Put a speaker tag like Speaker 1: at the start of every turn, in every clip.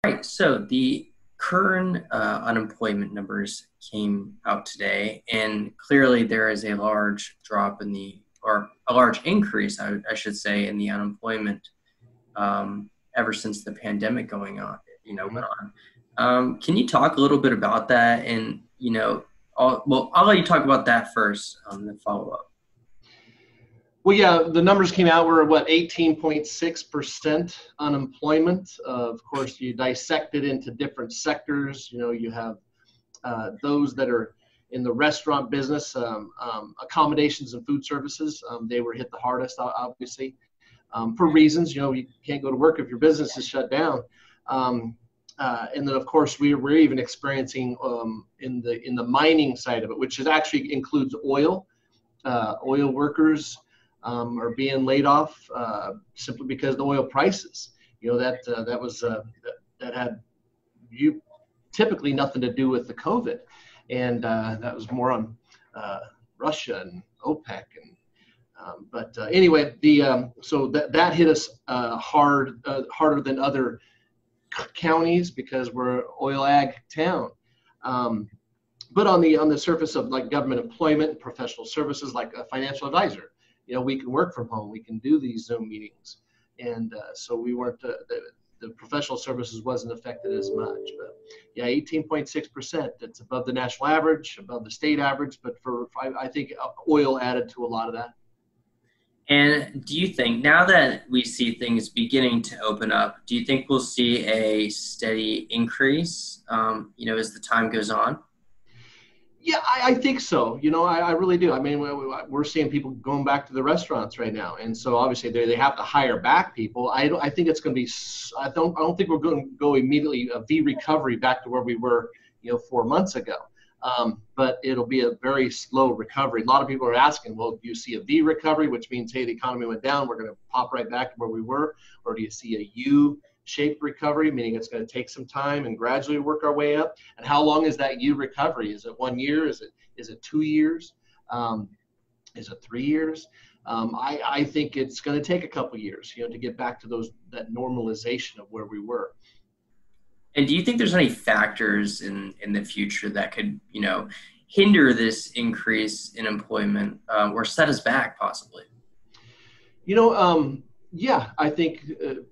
Speaker 1: Right. So the current unemployment numbers came out today, and clearly there is a large drop in or a large increase, I should say, in the unemployment ever since the pandemic went
Speaker 2: Mhm.
Speaker 1: on. Can you talk a little bit about that? And, I'll let you talk about that first, then follow up.
Speaker 2: Well, yeah, the numbers came out. We're at what, 18.6% unemployment. Of course, you dissect it into different sectors. You have those that are in the restaurant business, accommodations and food services. They were hit the hardest, obviously, for reasons. You can't go to work if your business is shut down. And then, of course, we're even experiencing in the mining side of it, which is actually includes oil. Oil workers are being laid off simply because of the oil prices. That had you typically nothing to do with the COVID, and that was more on Russia and OPEC. But anyway, so that hit us harder than other counties because we're oil ag town. Um, but on the surface of like government employment and professional services, like a financial advisor, we can work from home, we can do these Zoom meetings, and so we weren't the professional services wasn't affected as much. But yeah, 18.6%. That's above the national average, above the state average. But I think oil added to a lot of that.
Speaker 1: And do you think now that we see things beginning to open up, do you think we'll see a steady increase, as the time goes on?
Speaker 2: Yeah, I think so. I really do. I mean, we're seeing people going back to the restaurants right now, and so obviously they have to hire back people. I think it's going to be. I don't think we're going to go immediately a V recovery back to where we were, 4 months ago. But it'll be a very slow recovery. A lot of people are asking, well, do you see a V recovery, which means, hey, the economy went down, we're going to pop right back to where we were, or do you see a U-shaped recovery, meaning it's going to take some time and gradually work our way up? And how long is that U recovery? Is it 1 year? Is it 2 years? Is it 3 years? I think it's going to take a couple years, to get back to that normalization of where we were.
Speaker 1: And do you think there's any factors in the future that could, hinder this increase in employment or set us back possibly?
Speaker 2: You know, yeah, I think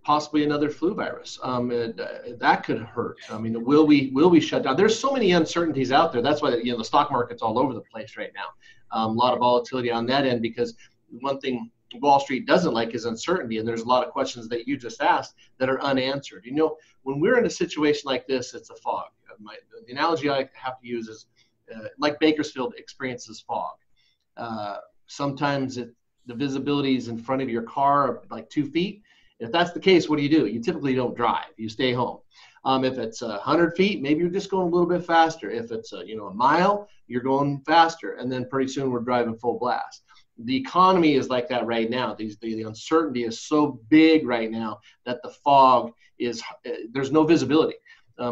Speaker 2: possibly another flu virus. That could hurt. I mean, will we shut down? There's so many uncertainties out there. That's why the stock market's all over the place right now. A lot of volatility on that end because one thing Wall Street doesn't like is uncertainty, and there's a lot of questions that you just asked that are unanswered. When we're in a situation like this, it's a fog. The analogy I have to use is like Bakersfield experiences fog. Sometimes the visibility is in front of your car like 2 feet. If that's the case, what do? You typically don't drive. You stay home. If it's 100 feet, maybe you're just going a little bit faster. If it's a mile, you're going faster, and then pretty soon we're driving full blast. The economy is like that right now. The uncertainty is so big right now that the fog is there's no visibility.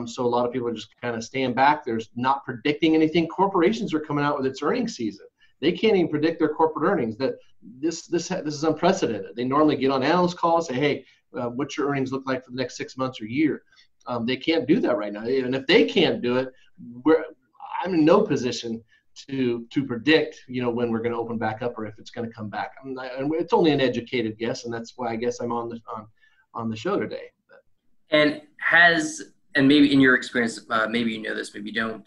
Speaker 2: So a lot of people are just kind of staying back. There's not predicting anything. Corporations are coming out with its earnings season. They can't even predict their corporate earnings. That this is unprecedented. They normally get on analyst calls, say, "Hey, what's your earnings look like for the next 6 months or year?" They can't do that right now, and if they can't do it, I'm in no position to predict, when we're going to open back up or if it's going to come back. And it's only an educated guess, and that's why I guess I'm on the show today.
Speaker 1: And and maybe in your experience, maybe you know this, maybe you don't,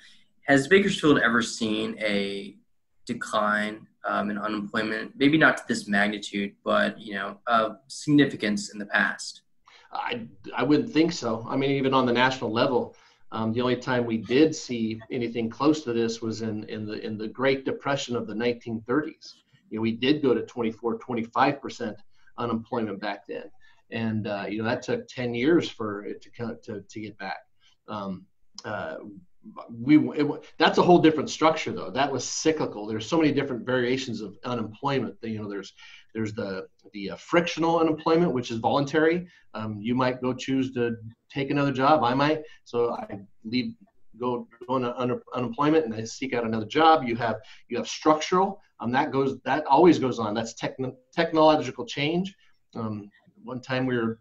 Speaker 1: has Bakersfield ever seen a decline in unemployment? Maybe not to this magnitude, but of significance in the past.
Speaker 2: I wouldn't think so. I mean, even on the national level, the only time we did see anything close to this was in the Great Depression of the 1930s. We did go to 25% unemployment back then, and that took 10 years for it to get back. Uh, that's a whole different structure though. That was cyclical. There's so many different variations of unemployment. There's the frictional unemployment, which is voluntary. You might go choose to take another job. I might. So I go on unemployment and I seek out another job. You have structural. That always goes on. That's technological change. One time we were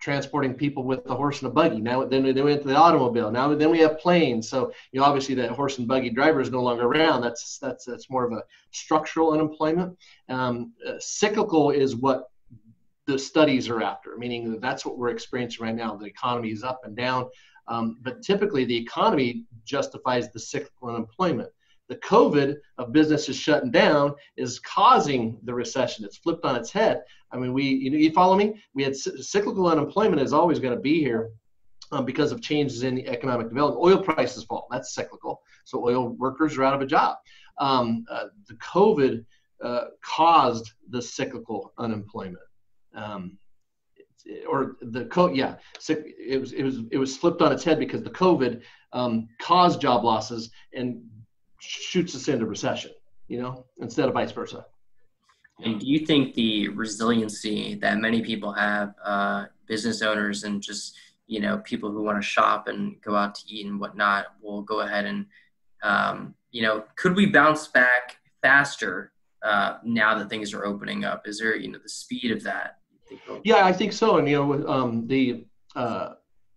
Speaker 2: transporting people with the horse and a buggy. Now then we went to the automobile. Now then we have planes. So obviously that horse and buggy driver is no longer around. That's more of a structural unemployment. Cyclical is what the studies are after, meaning that's what we're experiencing right now. The economy is up and down, but typically the economy justifies the cyclical unemployment. The COVID of businesses shutting down is causing the recession. It's flipped on its head. I mean, you follow me? We had cyclical unemployment is always going to be here because of changes in the economic development. Oil prices fall. That's cyclical. So oil workers are out of a job. The COVID caused the cyclical unemployment. It was flipped on its head because the COVID caused job losses and shoots us into recession, instead of vice versa.
Speaker 1: And do you think the resiliency that many people have, business owners and just, people who want to shop and go out to eat and whatnot, will go ahead and, could we bounce back faster now that things are opening up? Is there, the speed of that?
Speaker 2: Yeah, I think so. And,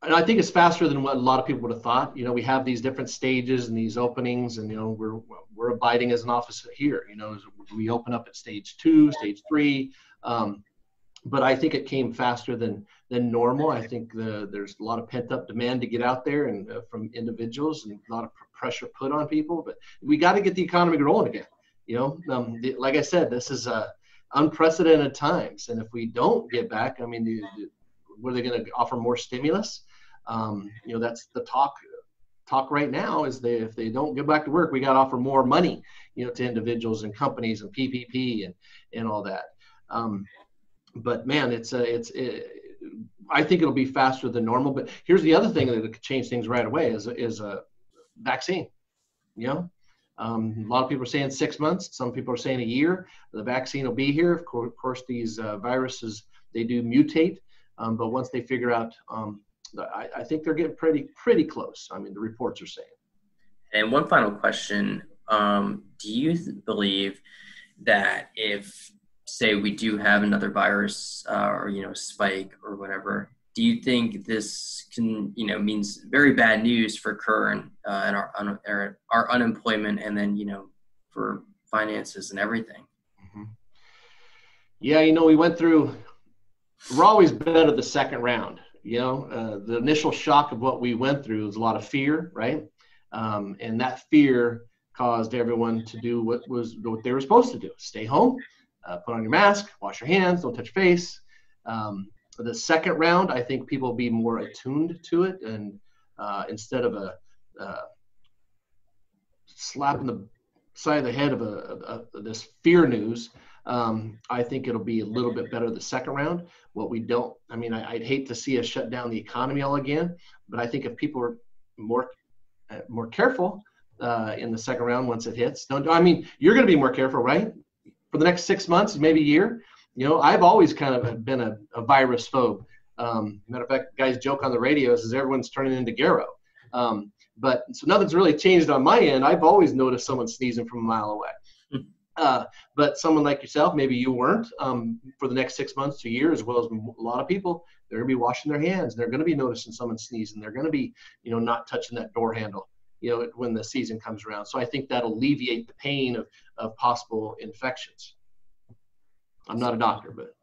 Speaker 2: and I think it's faster than what a lot of people would have thought. We have these different stages and these openings, and we're abiding as an office here. We open up at stage 2, stage 3, but I think it came faster than normal. I think there's a lot of pent up demand to get out there and from individuals, and a lot of pressure put on people. But we got to get the economy rolling again. Like I said, this is unprecedented times, and if we don't get back, I mean, were they going to offer more stimulus? That's the talk right now is if they don't get back to work, we got to offer more money, to individuals and companies and PPP and all that. But man, I think it'll be faster than normal. But here's the other thing that could change things right away is a vaccine. A lot of people are saying 6 months. Some people are saying a year. The vaccine will be here. Of course, these viruses, they do mutate. But once they figure out, I think they're getting pretty close. I mean, the reports are saying.
Speaker 1: And one final question. Do you believe that if, say, we do have another virus or, spike or whatever, do you think this can, means very bad news for current and our unemployment and then, for finances and everything?
Speaker 2: Mm-hmm. Yeah, we went through, we're always better the second round. The initial shock of what we went through was a lot of fear, right? And that fear caused everyone to do what they were supposed to do: stay home, put on your mask, wash your hands, don't touch your face. The second round, I think people will be more attuned to it, and instead of a slap in the side of the head of this fear news, I think it'll be a little bit better the second round. I'd hate to see us shut down the economy all again, but I think if people are more careful in the second round once it hits, you're going to be more careful, right? For the next 6 months, maybe a year. I've always kind of been a virus phobe. Matter of fact, guys joke on the radio is everyone's turning into Garo. But so nothing's really changed on my end. I've always noticed someone sneezing from a mile away. But someone like yourself, maybe you weren't, for the next 6 months to a year, as well as a lot of people, they're going to be washing their hands. They're going to be noticing someone sneezing. They're going to be, not touching that door handle, when the season comes around. So I think that'll alleviate the pain of possible infections. I'm not a doctor, but.